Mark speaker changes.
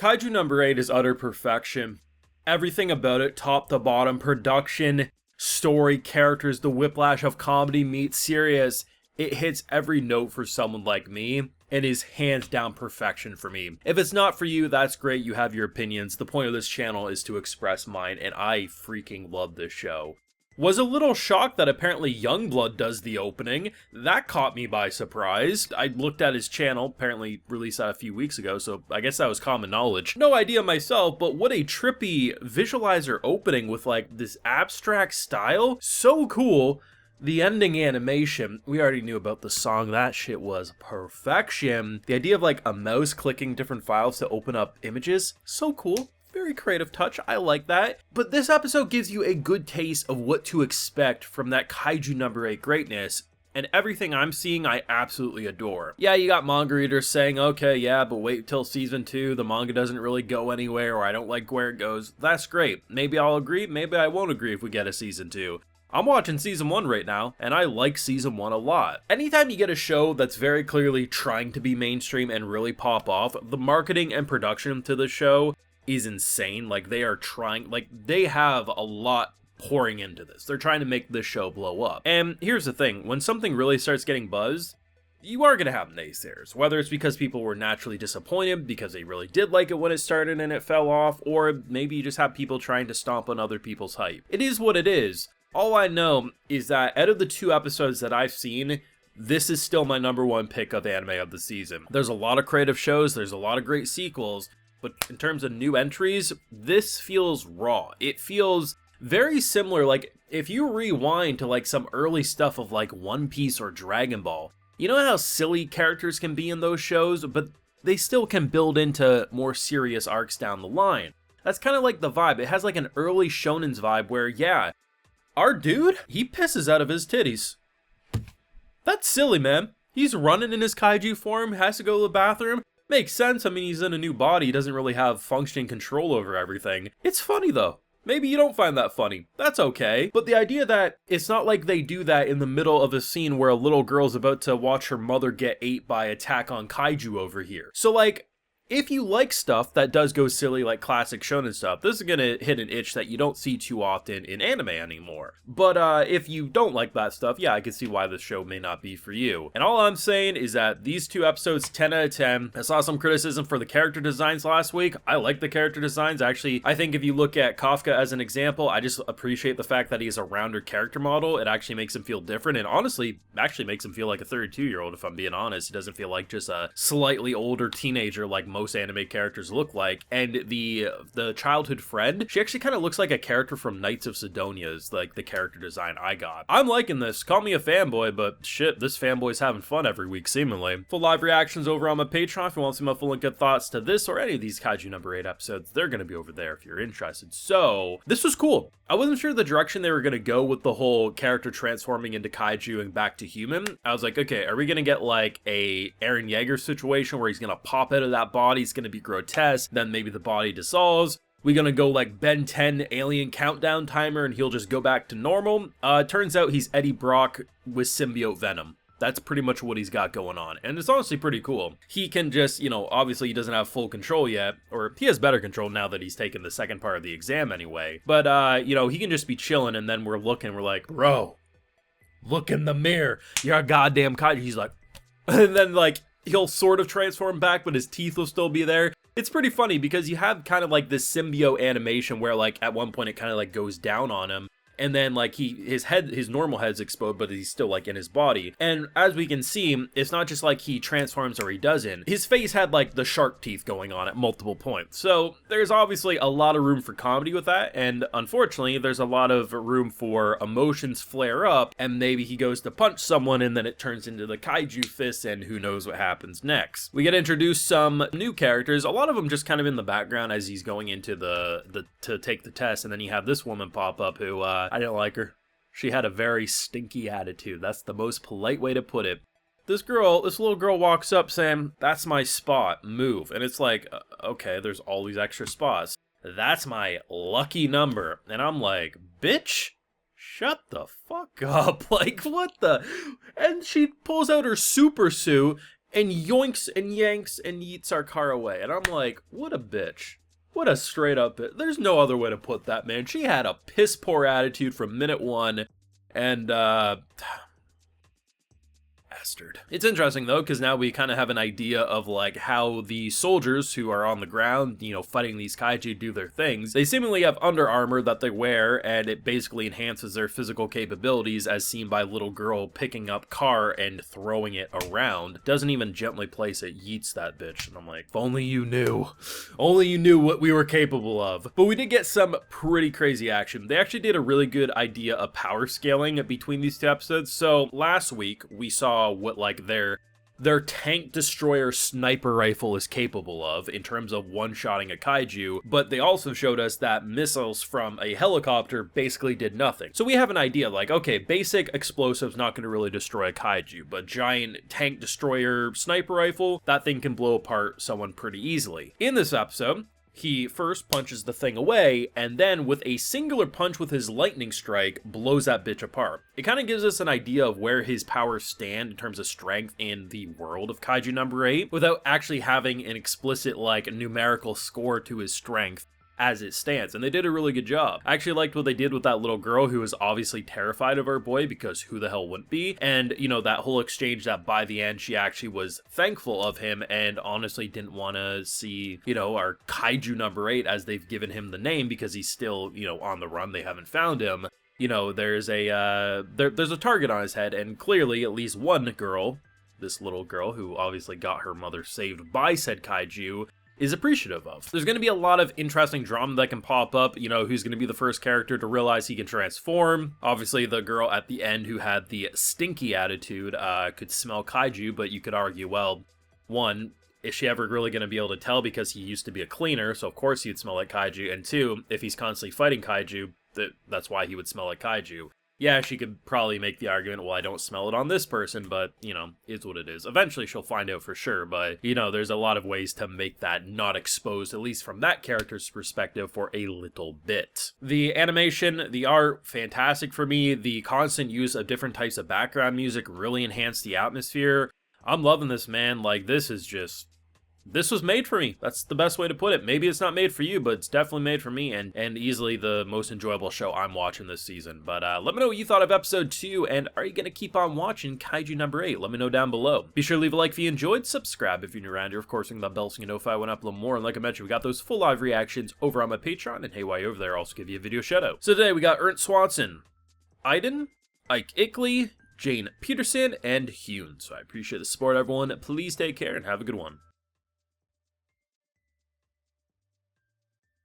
Speaker 1: Kaiju number 8 is utter perfection. Everything about it, top to bottom, production, story, characters, the whiplash of comedy meets serious. It hits every note for someone like me, and is hands down perfection for me. If it's not for you, that's great, you have your opinions. The point of this channel is to express mine, and I freaking love this show. Was a little shocked that apparently Youngblood does the opening. That caught me by surprise. I looked at his channel, apparently released that a few weeks ago, so I guess that was common knowledge. No idea myself, but what a trippy visualizer opening with like this abstract style. So cool. The ending animation, we already knew about the song, that shit was perfection. The idea of like a mouse clicking different files to open up images, so cool. Very creative touch, I like that. But this episode gives you a good taste of what to expect from that Kaiju number 8 greatness, and everything I'm seeing I absolutely adore. Yeah, you got manga readers saying, okay, yeah, but wait till season 2, the manga doesn't really go anywhere, or I don't like where it goes. That's great. Maybe I'll agree, maybe I won't agree if we get a season 2. I'm watching season 1 right now, and I like season 1 a lot. Anytime you get a show that's very clearly trying to be mainstream and really pop off, the marketing and production to the show is insane. Like, they are trying, like, they have a lot pouring into this. They're trying to make this show blow up. And here's the thing, when something really starts getting buzz, you are going to have naysayers, whether it's because people were naturally disappointed because they really did like it when it started and it fell off, or maybe you just have people trying to stomp on other people's hype. It is what it is. All I know is that out of the 2 episodes that I've seen, this is still my number 1 pick of anime of the season. There's a lot of creative shows, there's a lot of great sequels, but in terms of new entries, this feels raw. It feels very similar, like, if you rewind to, like, some early stuff of, like, One Piece or Dragon Ball, you know how silly characters can be in those shows, but they still can build into more serious arcs down the line. That's kind of like the vibe. It has, like, an early shonen's vibe where, yeah, our dude, he pisses out of his titties. That's silly, man. He's running in his kaiju form, has to go to the bathroom. Makes sense, I mean, he's in a new body, he doesn't really have functioning control over everything. It's funny though. Maybe you don't find that funny. That's okay. But the idea that it's not like they do that in the middle of a scene where a little girl's about to watch her mother get ate by Attack on Kaiju over here. So like, if you like stuff that does go silly like classic shonen stuff, this is gonna hit an itch that you don't see too often in anime anymore. But if you don't like that stuff, yeah, I can see why this show may not be for you. And all I'm saying is that these 2 episodes, 10 out of 10. I saw some criticism for the character designs last week. I like the character designs. Actually, I think if you look at Kofka as an example, I just appreciate the fact that he's a rounder character model. It actually makes him feel different, and honestly, actually makes him feel like a 32-year-old, if I'm being honest. He doesn't feel like just a slightly older teenager like most anime characters look like. And the childhood friend, she actually kind of looks like a character from Knights of Sidonia, is like the character design I got. I'm liking this. Call me a fanboy, but shit, this fanboy's having fun every week, seemingly. Full live reactions over on my Patreon. If you want to see my full and good thoughts to this or any of these Kaiju number 8 episodes, they're going to be over there if you're interested. So, this was cool. I wasn't sure the direction they were going to go with the whole character transforming into Kaiju and back to human. I was like, okay, are we going to get like a Eren Yeager situation where he's going to pop out of that body, it's going to be grotesque, then maybe the body dissolves? We gonna go like Ben 10 alien countdown timer and he'll just go back to normal? Turns out he's Eddie Brock with symbiote venom. That's pretty much what he's got going on, and it's honestly pretty cool. He can just, you know, obviously he doesn't have full control yet, or he has better control now that he's taken the second part of the exam anyway, but you know, he can just be chilling, and then we're like, bro, look in the mirror, you're a goddamn Kaiju. He's like, and then like, he'll sort of transform back, but his teeth will still be there. It's pretty funny because you have kind of like this symbiote animation where like at one point it kind of like goes down on him, and then like his normal head's exposed, but he's still like in his body. And as we can see, it's not just like he transforms or he doesn't. His face had like the shark teeth going on at multiple points. So there's obviously a lot of room for comedy with that, and unfortunately there's a lot of room for emotions flare up, and maybe he goes to punch someone and then it turns into the Kaiju fist, and who knows what happens next. We get introduced some new characters, a lot of them just kind of in the background as he's going into to take the test, and then you have this woman pop up who I didn't like her. She had a very stinky attitude. That's the most polite way to put it. This little girl walks up saying, "That's my spot, move." And it's like, okay, there's all these extra spots. That's my lucky number. And I'm like, bitch, shut the fuck up. Like, what the? And she pulls out her super suit and yoinks and yanks and yeets our car away. And I'm like, what a bitch. What a straight up bitch. There's no other way to put that, man. She had a piss poor attitude from minute one. And, bastard. It's interesting though, because now we kind of have an idea of like how the soldiers who are on the ground, you know, fighting these kaiju do their things. They seemingly have under armor that they wear, and it basically enhances their physical capabilities, as seen by little girl picking up car and throwing it around. Doesn't even gently place it, yeets that bitch. And I'm like, if only you knew. Only you knew what we were capable of. But we did get some pretty crazy action. They actually did a really good idea of power scaling between these two episodes. So last week we saw what like their tank destroyer sniper rifle is capable of in terms of one-shotting a kaiju, but they also showed us that missiles from a helicopter basically did nothing. So we have an idea like, okay, basic explosives not going to really destroy a kaiju, but giant tank destroyer sniper rifle, that thing can blow apart someone pretty easily. In this episode, he first punches the thing away, and then with a singular punch with his lightning strike, blows that bitch apart. It kind of gives us an idea of where his powers stand in terms of strength in the world of Kaiju number 8, without actually having an explicit, like, numerical score to his strength as it stands, and they did a really good job. I actually liked what they did with that little girl who was obviously terrified of our boy, because who the hell wouldn't be? And, you know, that whole exchange that by the end she actually was thankful of him and honestly didn't want to see, you know, our Kaiju number 8, as they've given him the name, because he's still, you know, on the run. They haven't found him. You know, there's a target on his head, and clearly at least one girl, this little girl who obviously got her mother saved by said Kaiju, is appreciative of. There's going to be a lot of interesting drama that can pop up, you know, who's going to be the first character to realize he can transform. Obviously, the girl at the end who had the stinky attitude could smell kaiju, but you could argue, well, one, is she ever really going to be able to tell because he used to be a cleaner, so of course he'd smell like kaiju, and two, if he's constantly fighting kaiju, that's why he would smell like kaiju. Yeah, she could probably make the argument, well, I don't smell it on this person, but, you know, it's what it is. Eventually she'll find out for sure, but, you know, there's a lot of ways to make that not exposed, at least from that character's perspective, for a little bit. The animation, the art, fantastic for me. The constant use of different types of background music really enhanced the atmosphere. I'm loving this, man. Like, this was made for me. That's the best way to put it. Maybe it's not made for you, but it's definitely made for me, and easily the most enjoyable show I'm watching this season. But let me know what you thought of episode 2, and are you going to keep on watching Kaiju number 8? Let me know down below. Be sure to leave a like if you enjoyed, subscribe if you're new around here, of course, ring that bell so you know if I went up a little more, and like I mentioned, we got those full live reactions over on my Patreon, and hey, while you're over there, I'll also give you a video shout out. So today we got Ernst Swanson, Aiden, Ike Ickley, Jane Peterson, and Hune. So I appreciate the support, everyone. Please take care and have a good one.